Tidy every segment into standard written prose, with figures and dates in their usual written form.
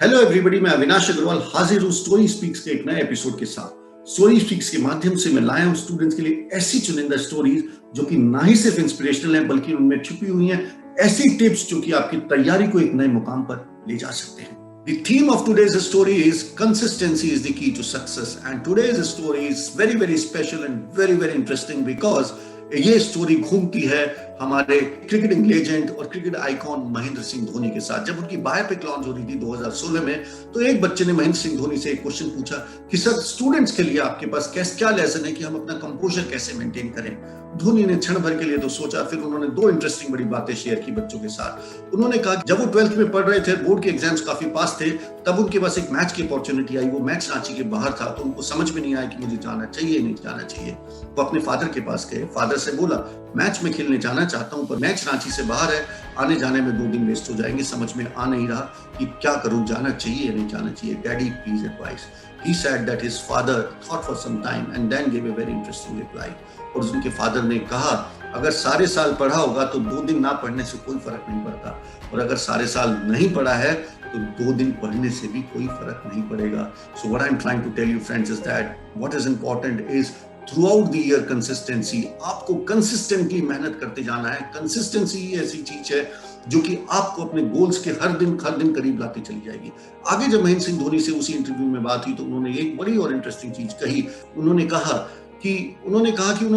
Hello everybody, मैं अविनाश अग्रवाल हाजिर हूँ स्टोरी स्पीक्स के एक नए एपिसोड के साथ। स्टोरी स्पीक्स के माध्यम से मैं लाया हूँ स्टूडेंट्स के लिए ऐसी चुनिंदा स्टोरीज जो कि ना ही सिर्फ इंस्पिरेशनल है बल्कि उनमें छुपी हुई हैं ऐसी टिप्स जो कि आपकी तैयारी को एक नए मुकाम पर ले जा सकते हैं। The theme of today's story is consistency is the key to success, and today's story is very special and very interesting because ये स्टोरी घूमती है हमारे क्रिकेटिंग लेजेंड और क्रिकेट आइकॉन महेंद्र सिंह धोनी के साथ। जब उनकी बायोपिक लॉन्च हो रही थी 2016 में, तो एक बच्चे ने महेंद्र सिंह धोनी से एक क्वेश्चन पूछा कि सर, स्टूडेंट्स के लिए आपके पास क्या लेसन है कि हम अपना कंपोजर कैसे मेंटेन करें। धोनी ने क्षण भर के लिए तो सोचा, फिर उन्होंने दो इंटरेस्टिंग बड़ी बातें शेयर की बच्चों के साथ। उन्होंने कहा जब वो 12th में पढ़ रहे थे, बोर्ड के एग्जाम्स काफी पास थे, तब उनके पास एक मैच की अपॉर्चुनिटी आई। वो मैच रांची के बाहर था, तो उनको समझ में नहीं आया कि मुझे जाना चाहिए नहीं जाना चाहिए। वो अपने फादर के पास गए, फादर से बोला मैच में खेलने जाना चाहता हूं, पर मैच रांची से बाहर है, आने जाने में 2 दिन वेस्ट हो जाएंगे, समझ में आ नहीं रहा कि क्या करूं, जाना चाहिए या नहीं जाना चाहिए। Daddy please advice. He said that his father thought for some time and then gave a very interesting reply. और उनके फादर ने कहा, अगर सारे साल पढ़ा होगा तो 2 दिन ना पढ़ने से कोई फर्क नहीं पड़ता, और अगर सारे साल नहीं पढ़ा है तो 2 दिन पढ़ने से भी कोई फर्क नहीं पड़ेगा। So what I'm trying to tell you friends is that what is important is through the year consistency. आपको कंसिस्टेंटली मेहनत करते जाना है। कंसिस्टेंसी ही ऐसी चीज है जो कि आपको अपने गोल्स के हर दिन करीब लाती चली जाएगी। आगे जब महेंद्र सिंह धोनी से उसी इंटरव्यू में बात हुई तो उन्होंने एक बड़ी और इंटरेस्टिंग चीज कही। उन्होंने कहा कि उन्होंने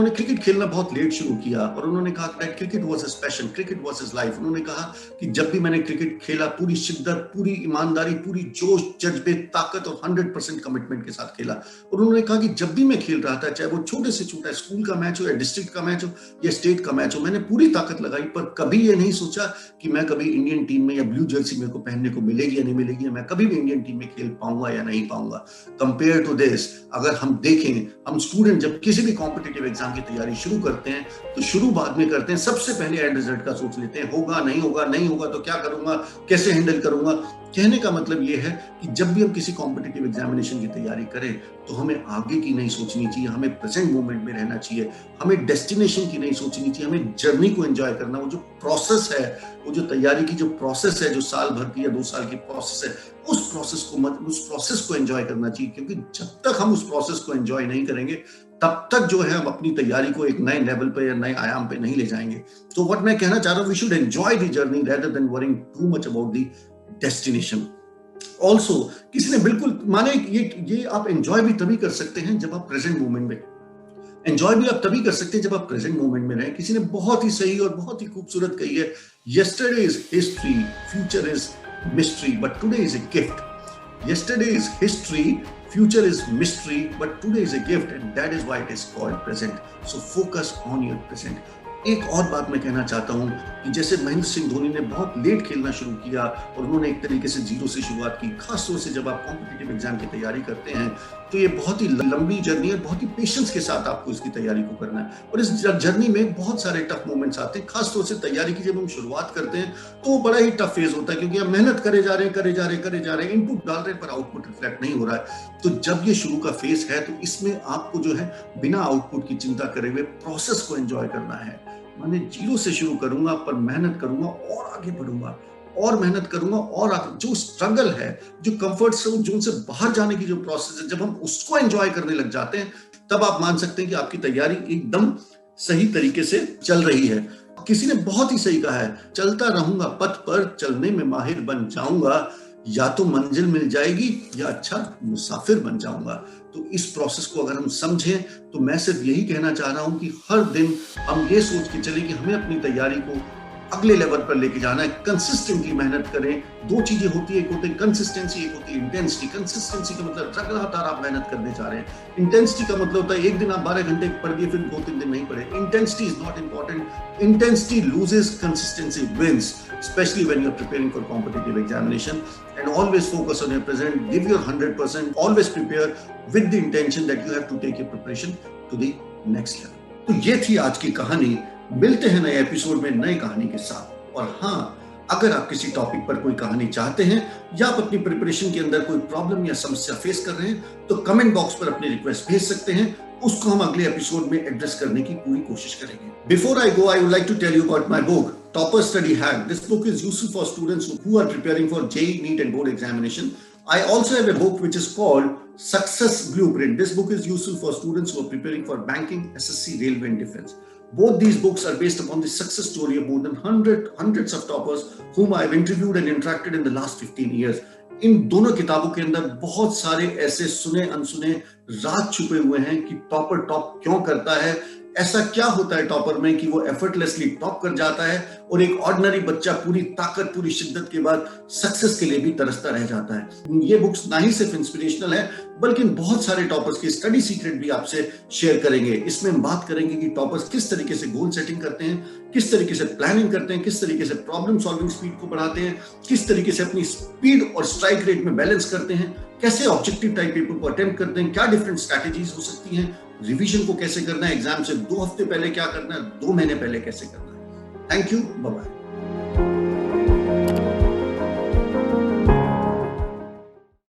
क्रिकेट खेलना बहुत लेट शुरू किया, और उन्होंने कहा that cricket was his passion, cricket was his life. उन्होंने कहा कि जब भी मैंने क्रिकेट खेला, पूरी शिद्दत, पूरी ईमानदारी, पूरी जोश, जज्बे, ताकत और 100% कमिटमेंट के साथ खेला। और उन्होंने कहा कि जब भी मैं खेल रहा था, चाहे वो छोटे से छोटा स्कूल का मैच हो या डिस्ट्रिक्ट का मैच हो या स्टेट का मैच हो, मैंने पूरी ताकत लगाई, पर कभी ये नहीं सोचा कि मैं कभी इंडियन टीम में या ब्लू जर्सी मेरे को पहनने को मिलेगी या नहीं मिलेगी, मैं कभी भी इंडियन टीम में खेल पाऊंगा या नहीं पाऊंगा। कंपेयर टू दिस, अगर हम देखें, हम स्टूडेंट जब किसी भी कॉम्पिटिटिव एग्जाम की तैयारी शुरू करते हैं तो शुरू बाद में करते हैं, सबसे पहले एंड रिजल्ट का सोच लेते हैं, होगा नहीं होगा तो क्या करूंगा, कैसे हैंडल करूंगा। कहने का मतलब यह है कि जब भी हम किसी कॉम्पिटिटिव एग्जामिनेशन की तैयारी करें तो हमें आगे की नहीं सोचनी चाहिए, हमें प्रेजेंट मोमेंट में रहना चाहिए, हमें डेस्टिनेशन की नहीं सोचनी चाहिए, हमें जर्नी को एंजॉय करना। वो जो प्रोसेस है, वो जो तैयारी की जो प्रोसेस है, जो साल भर की या 2 साल की प्रोसेस है, उस प्रोसेस को एंजॉय करना चाहिए, क्योंकि जब तक हम उस प्रोसेस को एंजॉय नहीं करेंगे तब तक जो है हम अपनी तैयारी को एक नए लेवल पे या नए आयाम पे नहीं ले जाएंगे। तो व्हाट मैं कहना चाह रहा हूं, we should enjoy the journey rather than worrying too much about the destination. Also किसी ने बिल्कुल माने ये आप एंजॉय भी तभी कर सकते हैं जब आप प्रेजेंट मोमेंट में, एंजॉय भी आप तभी कर सकते हैं जब आप प्रेजेंट मोमेंट में रहें। किसी ने बहुत ही सही और बहुत ही खूबसूरत कही है, yesterday is history, future is mystery, but today is a gift. Yesterday is history, future is mystery, but today is a gift, and that is why it is called present. So focus on your present. एक और बात मैं कहना चाहता हूं कि जैसे महेंद्र सिंह धोनी ने बहुत लेट खेलना शुरू किया और उन्होंने एक तरीके से जीरो से शुरुआत की, खास तौर से जब आप कॉम्पिटिटिव एग्जाम की तैयारी करते हैं तो ये बहुत ही लंबी जर्नी है, बहुत ही पेशेंस के साथ आपको इसकी तैयारी को करना है। और इस जर्नी में बहुत सारे टफ मोमेंट्स आते हैं, खास तौर से तैयारी की जब हम शुरुआत करते हैं तो बड़ा ही टफ फेज होता है, क्योंकि आप मेहनत करे जा रहे हैं, इनपुट डाल रहे हैं, पर आउटपुट रिफ्लेक्ट नहीं हो रहा है। तो जब ये शुरू का फेज है तो इसमें आपको जो है बिना आउटपुट की चिंता करे हुए प्रोसेस को एंजॉय करना है। मैंने जीरो से शुरू करूंगा, पर मेहनत करूंगा और आगे बढ़ूंगा और मेहनत करूंगा और जो स्ट्रगल है, जो कंफर्ट जोन से बाहर जाने की जो प्रोसेस है, जब हम उसको एंजॉय करने लग जाते हैं तब आप मान सकते हैं कि आपकी तैयारी एकदम सही तरीके से चल रही है। किसी ने बहुत ही सही कहा है, चलता रहूंगा पथ पर, चलने में माहिर बन जाऊंगा, या तो मंजिल मिल जाएगी या अच्छा मुसाफिर बन जाऊंगा। तो इस प्रोसेस को अगर हम समझें तो मैं सिर्फ यही कहना चाह रहा हूं कि हर दिन हम ये सोच के चलें कि हमें अपनी तैयारी को अगले लेवल पर लेके जाना है, कंसिस्टेंटली मेहनत करें। 2 चीजें होती है, एक होती है कंसिस्टेंसी, एक होती है इंटेंसिटी। कंसिस्टेंसी का मतलब लगातार आप मेहनत करने जा रहे हैं। इंटेंसिटी का मतलब होता है एक दिन आप 12 घंटे पढ़ दिए, फिर 2-3 दिन नहीं पढ़े। Intensity is not important. Intensity loses, consistency wins, especially when you're preparing for competitive examination. And always focus on your present, give your 100%, always prepare with the intention that you have to take your preparation to the next level. तो ये थी आज की कहानी। मिलते हैं नए episode में नई कहानी के साथ। और हाँ, अगर आप किसी टॉपिक पर कोई कहानी चाहते हैं या आप अपनी प्रिपरेशन के अंदर कोई प्रॉब्लम या समस्या फेस कर रहे हैं तो कमेंट बॉक्स पर अपनी रिक्वेस्ट भेज सकते हैं, उसको हम अगले एपिसोड में एड्रेस करने की पूरी कोशिश करेंगे। Before I go, I would like to tell you about my book Topper Study Hack. This book is useful for students who are preparing for JEE, NEET and board examination. I also have a book which is called Success Blueprint. This book is useful for students who are preparing for banking, SSC, railway and defense. Both these books are based upon the success story of more than hundreds of toppers whom I have interviewed and interacted in the last 15 years. इन दोनों किताबों के अंदर बहुत सारे ऐसे सुने अनसुने राज छुपे हुए हैं कि टॉपर टॉप क्यों करता है, ऐसा क्या होता है टॉपर में कि वो एफर्टलेसली टॉप कर जाता है और एक ऑर्डिनरी बच्चा पूरी ताकत पूरी शिद्दत के बाद सक्सेस के लिए भी तरसता रह जाता है। ये बुक्स ना ही सिर्फ इंस्पिरेशनल है बल्कि बहुत सारे टॉपर्स के स्टडी सीक्रेट भी आपसे शेयर करेंगे। इसमें हम बात करेंगे कि टॉपर्स किस तरीके से गोल सेटिंग करते हैं, किस तरीके से प्लानिंग करते हैं, किस तरीके से प्रॉब्लम सॉल्विंग स्पीड को बढ़ाते हैं, किस तरीके से अपनी स्पीड और स्ट्राइक रेट में बैलेंस करते हैं, कैसे ऑब्जेक्टिव टाइप पेपर को अटेम्प्ट करते हैं, क्या डिफरेंट स्ट्रैटेजीज हो सकती हैं, रिवीजन को कैसे करना है, एग्जाम से 2 हफ्ते पहले क्या करना है, 2 महीने पहले कैसे करना है। Thank you, bye bye.